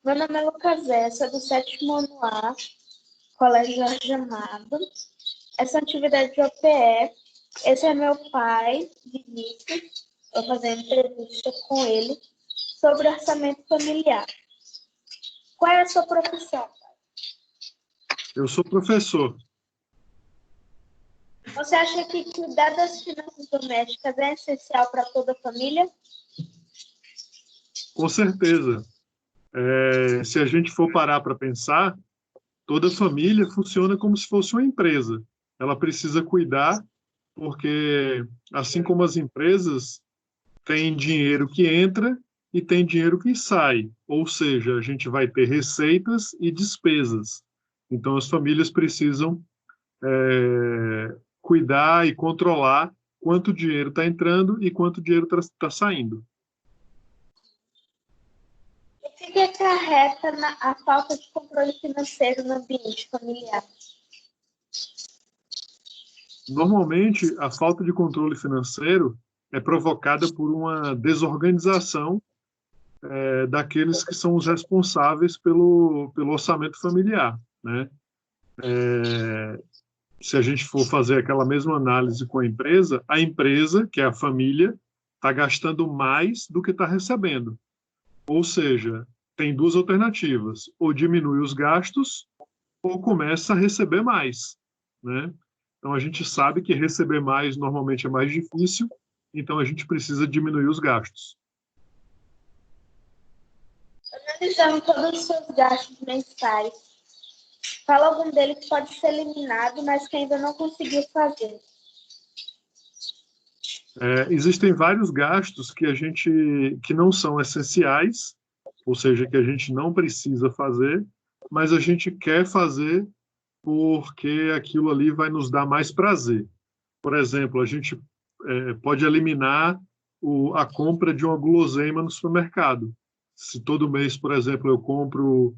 Meu nome é Lucas sou do 7º ano A, Colégio Jorge Amado. Essa atividade de OPE, esse é meu pai, Vinícius. Vou fazer uma entrevista com ele sobre orçamento familiar. Qual é a sua profissão? Eu sou professor. Você acha que cuidar das finanças domésticas é essencial para toda a família? Com certeza. Se a gente for parar para pensar, toda família funciona como se fosse uma empresa. Ela precisa cuidar, porque assim como as empresas, tem dinheiro que entra e tem dinheiro que sai. Ou seja, a gente vai ter receitas e despesas. Então, as famílias precisam cuidar e controlar quanto dinheiro está entrando e quanto dinheiro está saindo. O que acarreta a falta de controle financeiro no ambiente familiar? Normalmente, a falta de controle financeiro é provocada por uma desorganização daqueles que são os responsáveis pelo orçamento familiar, né? Se a gente for fazer aquela mesma análise com a empresa, que é a família, está gastando mais do que está recebendo. Ou seja, tem duas alternativas: ou diminui os gastos, ou começa a receber mais, né? Então, a gente sabe que receber mais normalmente é mais difícil, então a gente precisa diminuir os gastos. Analisando todos os seus gastos mensais, fala algum deles que pode ser eliminado, mas que ainda não conseguiu fazer. Existem vários gastos que não são essenciais, ou seja, que a gente não precisa fazer, mas a gente quer fazer porque aquilo ali vai nos dar mais prazer. Por exemplo, a gente pode eliminar a compra de uma guloseima no supermercado. Se todo mês, por exemplo, eu compro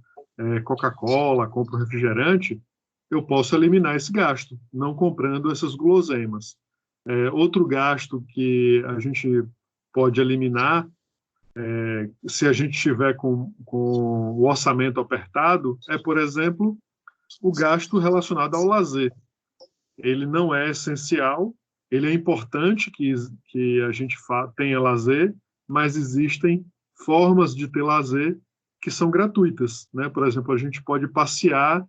Coca-Cola, compro refrigerante, eu posso eliminar esse gasto, não comprando essas guloseimas. Outro gasto que a gente pode eliminar, se a gente estiver com o orçamento apertado, é, por exemplo, o gasto relacionado ao lazer. Ele não é essencial, ele é importante que a gente tenha lazer, mas existem formas de ter lazer que são gratuitas, né? Por exemplo, a gente pode passear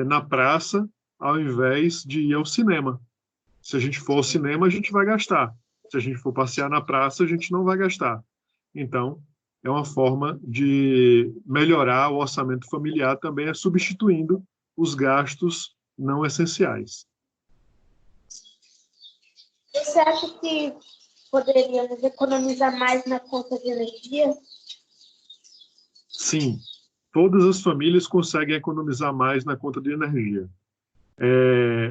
na praça ao invés de ir ao cinema. Se a gente for ao cinema, a gente vai gastar. Se a gente for passear na praça, a gente não vai gastar. Então, é uma forma de melhorar o orçamento familiar também, é substituindo os gastos não essenciais. Você acha que poderíamos economizar mais na conta de energia? Sim, todas as famílias conseguem economizar mais na conta de energia.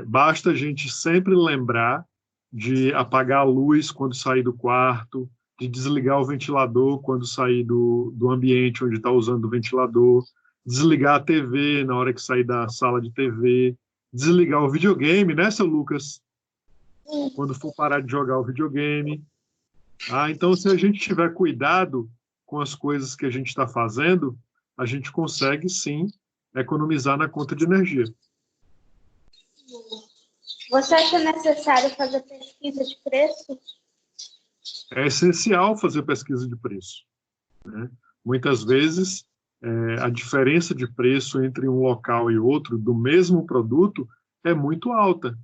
Basta a gente sempre lembrar de apagar a luz quando sair do quarto, de desligar o ventilador quando sair do ambiente onde está usando o ventilador, desligar a TV na hora que sair da sala de TV, desligar o videogame, né, seu Lucas? Quando for parar de jogar o videogame. Então, se a gente tiver cuidado com as coisas que a gente está fazendo, a gente consegue, sim, economizar na conta de energia. Você acha necessário fazer pesquisa de preço? É essencial fazer pesquisa de preço, né? Muitas vezes, a diferença de preço entre um local e outro do mesmo produto é muito alta,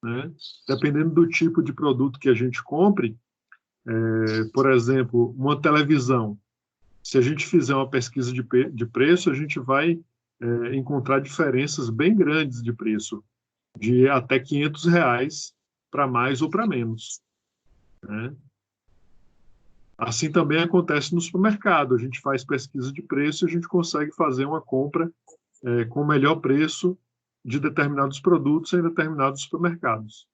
né? Dependendo do tipo de produto que a gente compre, por exemplo, uma televisão. Se a gente fizer uma pesquisa de preço, a gente vai encontrar diferenças bem grandes de preço, de até R$ 500 para mais ou para menos, né? Assim também acontece no supermercado. A gente faz pesquisa de preço e a gente consegue fazer uma compra com o melhor preço de determinados produtos em determinados supermercados.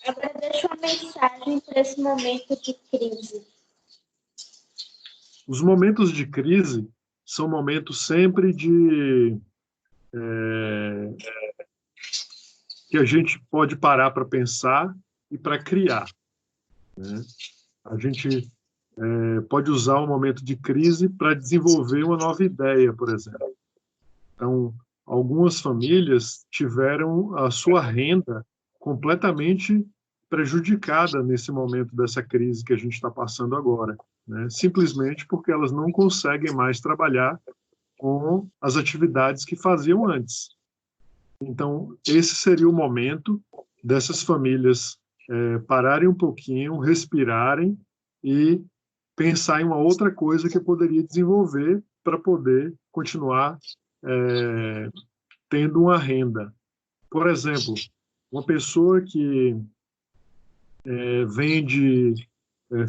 Agora deixa uma mensagem para esse momento de crise. Os momentos de crise são momentos sempre que a gente pode parar para pensar e para criar, né? A gente pode usar um momento de crise para desenvolver uma nova ideia, por exemplo. Então, algumas famílias tiveram a sua renda completamente prejudicada nesse momento dessa crise que a gente está passando agora, né? Simplesmente porque elas não conseguem mais trabalhar com as atividades que faziam antes. Então, esse seria o momento dessas famílias pararem um pouquinho, respirarem e pensar em uma outra coisa que poderia desenvolver para poder continuar tendo uma renda. Por exemplo, uma pessoa que vende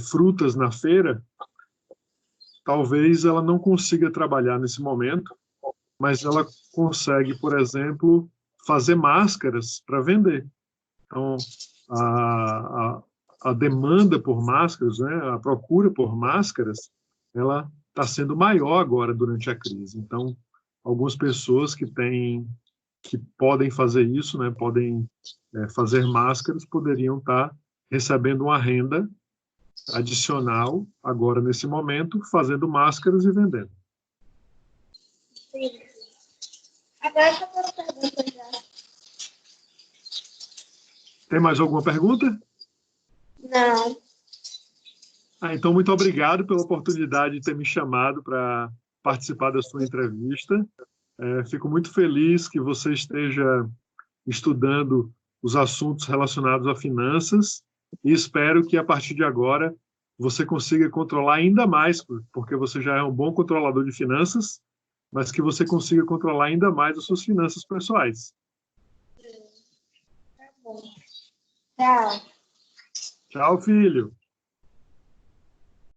frutas na feira, talvez ela não consiga trabalhar nesse momento, mas ela consegue, por exemplo, fazer máscaras para vender. Então, a demanda por máscaras, né, a procura por máscaras, ela está sendo maior agora durante a crise. Então, algumas pessoas que podem fazer isso, né, podem fazer máscaras, poderiam estar recebendo uma renda adicional agora nesse momento, fazendo máscaras e vendendo. Sim. Agora eu tenho uma pergunta já. Tem mais alguma pergunta? Não. Então, muito obrigado pela oportunidade de ter me chamado para participar da sua entrevista. Fico muito feliz que você esteja estudando os assuntos relacionados a finanças e espero que, a partir de agora, você consiga controlar ainda mais, porque você já é um bom controlador de finanças, mas que você consiga controlar ainda mais as suas finanças pessoais. Tá bom. Tchau. Tchau, filho.